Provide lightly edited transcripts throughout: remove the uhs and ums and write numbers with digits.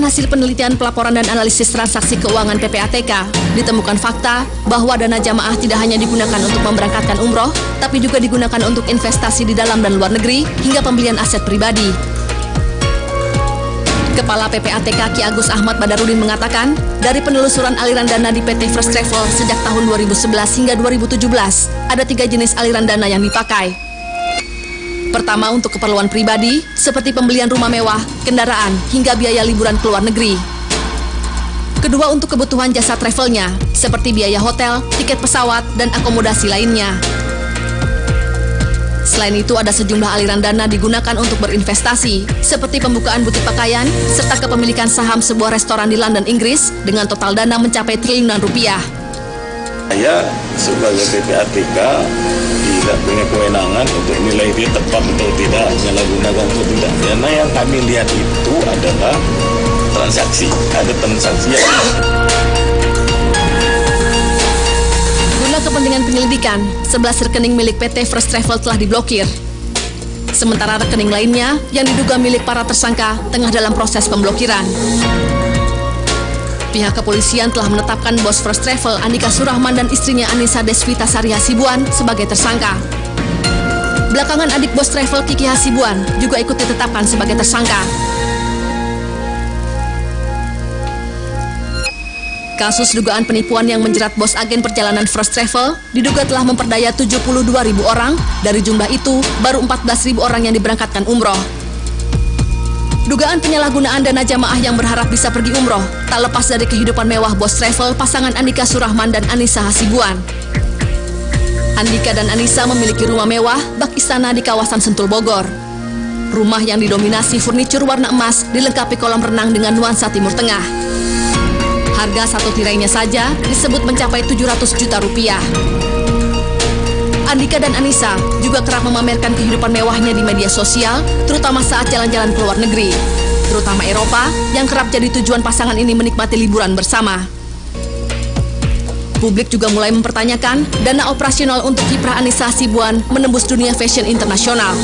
Berdasarkan hasil penelitian pelaporan dan analisis transaksi keuangan PPATK, ditemukan fakta bahwa dana jamaah tidak hanya digunakan untuk memberangkatkan umroh, tapi juga digunakan untuk investasi di dalam dan luar negeri hingga pembelian aset pribadi. Kepala PPATK Ki Agus Ahmad Badarudin mengatakan, dari penelusuran aliran dana di PT First Travel sejak tahun 2011 hingga 2017, ada 3 jenis aliran dana yang dipakai. Pertama, untuk keperluan pribadi, seperti pembelian rumah mewah, kendaraan, hingga biaya liburan ke luar negeri. Kedua, untuk kebutuhan jasa travelnya, seperti biaya hotel, tiket pesawat, dan akomodasi lainnya. Selain itu, ada sejumlah aliran dana digunakan untuk berinvestasi, seperti pembukaan butik pakaian, serta kepemilikan saham sebuah restoran di London, Inggris, dengan total dana mencapai triliunan rupiah. Saya sebagai PPATK tidak punya kewenangan untuk nilai dia tepat atau tidak, menyalahgunakan atau tidak. Karena yang kami lihat itu adalah transaksi, ada transaksi yang... Guna kepentingan penyelidikan, 11 rekening milik PT First Travel telah diblokir. Sementara rekening lainnya yang diduga milik para tersangka tengah dalam proses pemblokiran. Pihak kepolisian telah menetapkan bos First Travel Andika Surahman dan istrinya Anissa Deswita Sari Hasibuan sebagai tersangka. Belakangan adik bos Travel Kiki Hasibuan juga ikut ditetapkan sebagai tersangka. Kasus dugaan penipuan yang menjerat bos agen perjalanan First Travel diduga telah memperdaya 72.000 orang. Dari jumlah itu, baru 14.000 orang yang diberangkatkan umroh. Dugaan penyalahgunaan dana jamaah yang berharap bisa pergi umroh tak lepas dari kehidupan mewah bos travel pasangan Andika Surahman dan Anissa Hasibuan. Andika dan Anissa memiliki rumah mewah bak istana di kawasan Sentul, Bogor. Rumah yang didominasi furnitur warna emas dilengkapi kolam renang dengan nuansa Timur Tengah. Harga satu tirainya saja disebut mencapai 700 juta rupiah. Andika dan Anissa juga kerap memamerkan kehidupan mewahnya di media sosial, terutama saat jalan-jalan ke luar negeri, terutama Eropa, yang kerap jadi tujuan pasangan ini menikmati liburan bersama. Publik juga mulai mempertanyakan dana operasional untuk kiprah Anissa Hasibuan menembus dunia fashion internasional.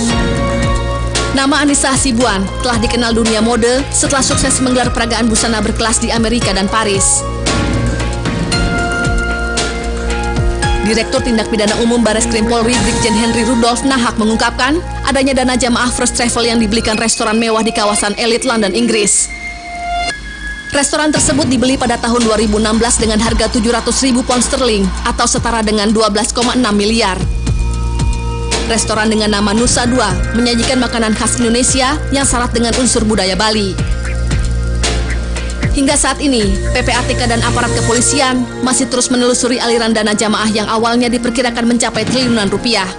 Nama Anissa Hasibuan telah dikenal dunia mode setelah sukses menggelar peragaan busana berkelas di Amerika dan Paris. Direktur Tindak Pidana Umum Bareskrim Polri Brigjen Henry Rudolf Nahak mengungkapkan adanya dana jamaah First Travel yang dibelikan restoran mewah di kawasan elit London, Inggris. Restoran tersebut dibeli pada tahun 2016 dengan harga 700.000 pound sterling atau setara dengan 12,6 miliar. Restoran dengan nama Nusa Dua menyajikan makanan khas Indonesia yang syarat dengan unsur budaya Bali. Hingga saat ini, PPATK dan aparat kepolisian masih terus menelusuri aliran dana jamaah yang awalnya diperkirakan mencapai triliunan rupiah.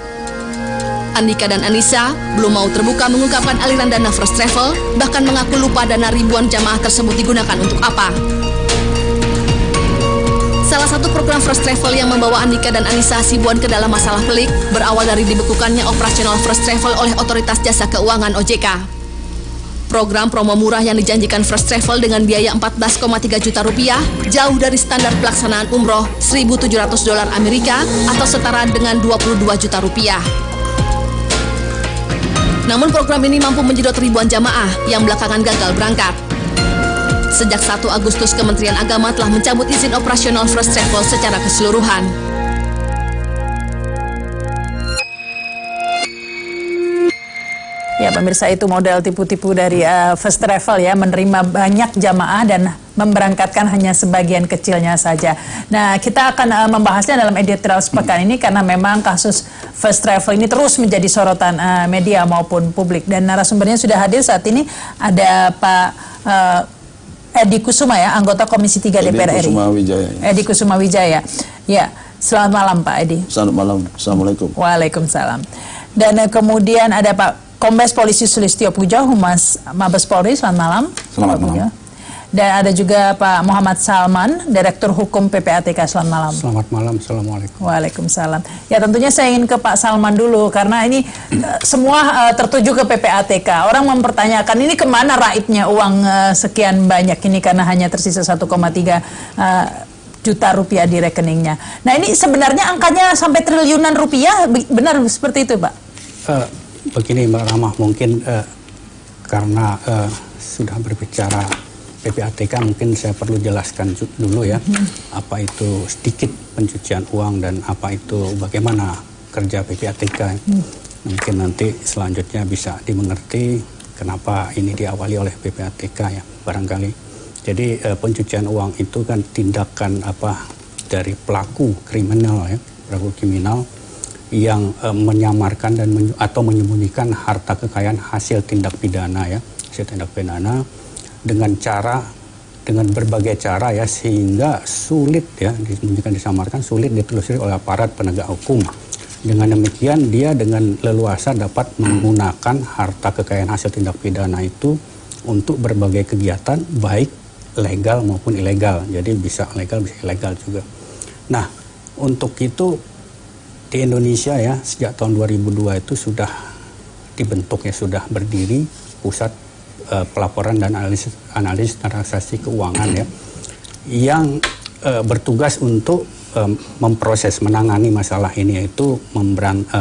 Andika dan Anissa belum mau terbuka mengungkapkan aliran dana First Travel, bahkan mengaku lupa dana ribuan jamaah tersebut digunakan untuk apa. Salah satu program First Travel yang membawa Andika dan Anissa Hasibuan ke dalam masalah pelik berawal dari dibekukannya operasional First Travel oleh Otoritas Jasa Keuangan OJK. Program promo murah yang dijanjikan First Travel dengan biaya 14,3 juta rupiah jauh dari standar pelaksanaan umroh $1.700 Amerika atau setara dengan 22 juta rupiah. Namun program ini mampu menjedot ribuan jamaah yang belakangan gagal berangkat. Sejak 1 Agustus, Kementerian Agama telah mencabut izin operasional First Travel secara keseluruhan. Ya, pemirsa, itu model tipu-tipu dari First Travel ya, menerima banyak jamaah dan memberangkatkan hanya sebagian kecilnya saja. Nah, kita akan membahasnya dalam editorial sepekan ini karena memang kasus First Travel ini terus menjadi sorotan media maupun publik. Dan narasumbernya sudah hadir saat ini, ada Pak Edi Kusuma ya, anggota Komisi 3 DPR RI. Edi Kusuma Wijaya. Ya, selamat malam Pak Edi. Selamat malam, Assalamualaikum. Waalaikumsalam. Dan kemudian ada Pak Kombes Polisi Sulistyo Pujo, Humas Mabes Polri, selamat malam. Selamat malam. Dan ada juga Pak Muhammad Salman, Direktur Hukum PPATK, selamat malam. Selamat malam, Assalamualaikum. Waalaikumsalam. Ya, tentunya saya ingin ke Pak Salman dulu, karena ini semua tertuju ke PPATK. Orang mempertanyakan, ini kemana raibnya uang sekian banyak ini, karena hanya tersisa 1,3 juta rupiah di rekeningnya. Nah, ini sebenarnya angkanya sampai triliunan rupiah, benar seperti itu Pak? Begini Mbak Ramah, mungkin karena sudah berbicara PPATK mungkin saya perlu jelaskan dulu ya, apa itu sedikit pencucian uang dan apa itu bagaimana kerja PPATK. Mungkin nanti selanjutnya bisa dimengerti kenapa ini diawali oleh PPATK ya, barangkali. Jadi pencucian uang itu kan tindakan dari pelaku kriminal ya, pelaku kriminal yang menyamarkan dan atau menyembunyikan harta kekayaan hasil tindak pidana ya, hasil tindak pidana dengan berbagai cara ya, sehingga sulit ya, disembunyikan, disamarkan, sulit ditelusuri oleh aparat penegak hukum. Dengan demikian dia dengan leluasa dapat menggunakan harta kekayaan hasil tindak pidana itu untuk berbagai kegiatan baik legal maupun ilegal. Jadi bisa legal bisa ilegal juga. Nah, untuk itu di Indonesia ya, sejak tahun 2002 itu sudah dibentuk ya, sudah berdiri pusat pelaporan dan analisis transaksi keuangan ya, yang bertugas untuk memproses, menangani masalah ini, yaitu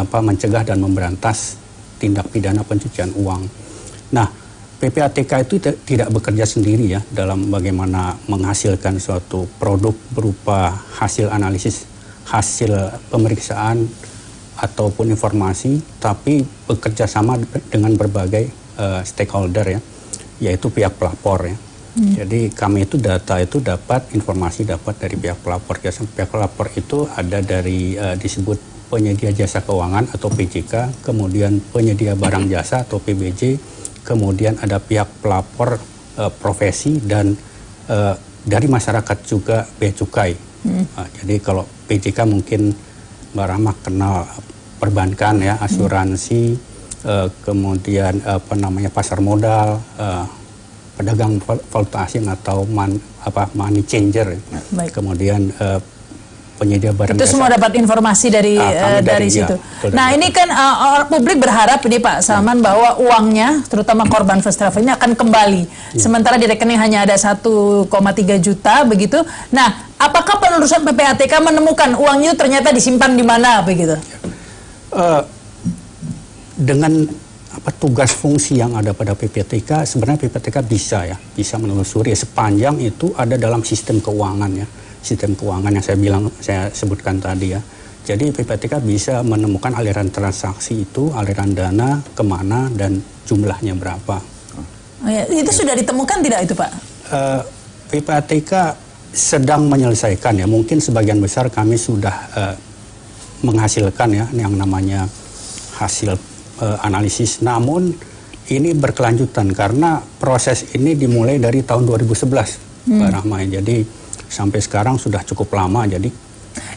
mencegah dan memberantas tindak pidana pencucian uang. Nah, PPATK itu tidak bekerja sendiri ya dalam bagaimana menghasilkan suatu produk berupa hasil analisis, hasil pemeriksaan ataupun informasi, tapi bekerja sama dengan berbagai stakeholder ya, yaitu pihak pelapor ya. Jadi kami itu data itu dapat, informasi dapat dari pihak pelapor. Pihak pelapor itu ada dari disebut penyedia jasa keuangan atau PJK, kemudian penyedia barang jasa atau PBJ, kemudian ada pihak pelapor profesi, dan dari masyarakat juga bea cukai. Jadi kalau PJK mungkin Mbak Rahma kenal perbankan ya, asuransi, kemudian pasar modal, pedagang valuta asing atau money changer, kemudian penyedia barang itu jasa. semua dapat informasi dari situ. Nah, ini kan publik berharap ini Pak Salman bahwa uangnya, terutama korban first travel ini akan kembali. Sementara di rekening hanya ada 1,3 juta begitu. Nah, apakah penelusuran PPATK menemukan uangnya ternyata disimpan di mana begitu? Dengan tugas fungsi yang ada pada PPATK, sebenarnya PPATK bisa menelusuri sepanjang itu ada dalam sistem keuangan ya. Sistem keuangan yang saya sebutkan tadi ya. Jadi PPATK bisa menemukan aliran transaksi itu, aliran dana kemana dan jumlahnya berapa. Itu sudah ditemukan tidak itu Pak? PPATK sedang menyelesaikan ya. Mungkin sebagian besar kami sudah menghasilkan ya yang namanya hasil analisis. Namun ini berkelanjutan karena proses ini dimulai dari tahun 2011 Mbak Rahma. Jadi sampai sekarang sudah cukup lama. Jadi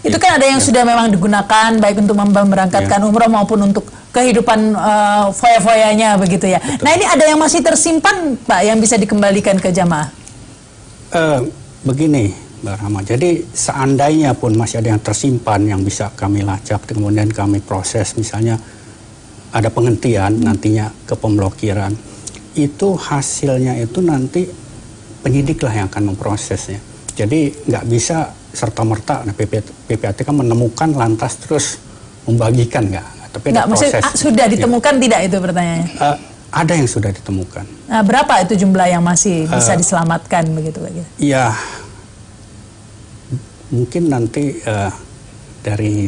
itu kan ada yang sudah memang digunakan baik untuk memberangkatkan umroh maupun untuk kehidupan foya-foyanya begitu ya. Betul. Nah, ini ada yang masih tersimpan Pak yang bisa dikembalikan ke jamaah? Begini Mbak Rahma, jadi seandainya pun masih ada yang tersimpan yang bisa kami lacak, kemudian kami proses, misalnya ada penghentian nantinya ke pemblokiran, itu hasilnya itu nanti penyidiklah yang akan memprosesnya. Jadi nggak bisa serta-merta PPATK menemukan lantas terus membagikan, tapi ada proses. Sudah ditemukan tidak itu pertanyaannya? Ada yang sudah ditemukan. Nah, berapa itu jumlah yang masih bisa diselamatkan begitu? Ya, mungkin nanti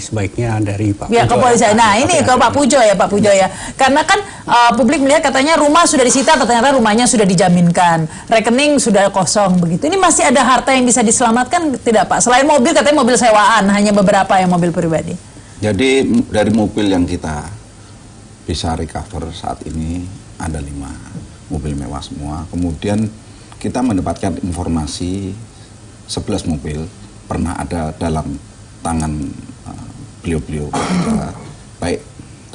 sebaiknya dari Pak Pujo. Kepolisian. Nah, ini ke Pak Pujo ya, Pak Pujo ya. Karena kan publik melihat katanya rumah sudah disita, ternyata rumahnya sudah dijaminkan, rekening sudah kosong begitu. Ini masih ada harta yang bisa diselamatkan tidak Pak? Selain mobil, katanya mobil sewaan, hanya beberapa yang mobil pribadi. Jadi dari mobil yang kita bisa recover saat ini ada 5 mobil mewah semua. Kemudian kita mendapatkan informasi 11 mobil pernah ada dalam tangan beliau-beliau, baik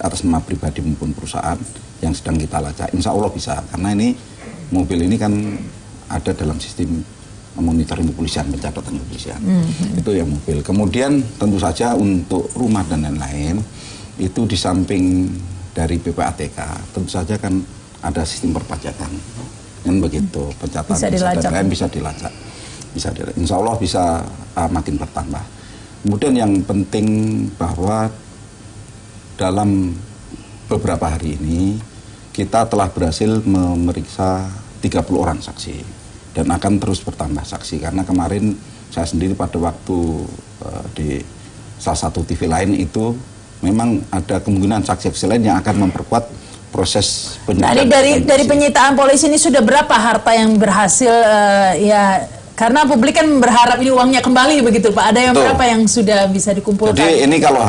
atas nama pribadi maupun perusahaan yang sedang kita lacak. Insya Allah bisa, karena ini mobil ini kan ada dalam sistem monitoring kepolisian, pencatatan kepolisian. Itu ya mobil. Kemudian tentu saja untuk rumah dan lain-lain itu di samping dari PPATK, tentu saja kan ada sistem perpajakan, kan begitu, pencatatan dan lain bisa dilacak. Insya Allah bisa makin bertambah. Kemudian yang penting bahwa dalam beberapa hari ini kita telah berhasil memeriksa 30 orang saksi dan akan terus bertambah saksi karena kemarin saya sendiri pada waktu di salah satu TV lain itu memang ada kemungkinan saksi-saksi lain yang akan memperkuat proses penyidikan. Dari penyitaan polisi ini sudah berapa harta yang berhasil ya, karena publik kan berharap ini uangnya kembali begitu Pak. Ada yang berapa yang sudah bisa dikumpulkan? Jadi ini kalau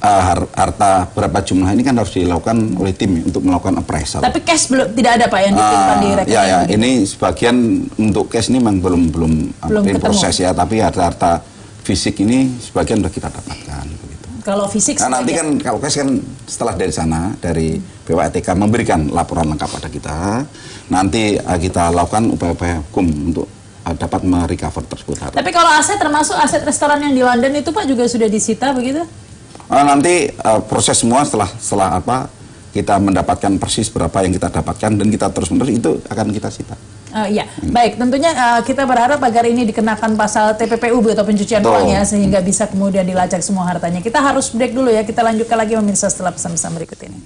harta berapa jumlah ini kan harus dilakukan oleh tim untuk melakukan appraisal. Tapi cash belum, tidak ada Pak yang ditimpan di rekening? Ya, ini sebagian untuk cash ini memang belum proses ya, tapi harta fisik ini sebagian sudah kita dapatkan. Begitu. Kalau fisik? Nah, nanti kan kalau cash kan setelah dari sana, dari PPATK memberikan laporan lengkap pada kita, nanti kita lakukan upaya-upaya hukum untuk dapat merecover tersebut. Tapi kalau aset termasuk aset restoran yang di London itu Pak juga sudah disita begitu? Nanti proses semua setelah apa kita mendapatkan persis berapa yang kita dapatkan dan kita terus menerus itu akan kita sita. Ya, baik. Tentunya kita berharap agar ini dikenakan pasal TPPU atau pencucian uang ya, sehingga bisa kemudian dilacak semua hartanya. Kita harus break dulu ya. Kita lanjutkan lagi pemirsa setelah pesan-pesan berikut ini.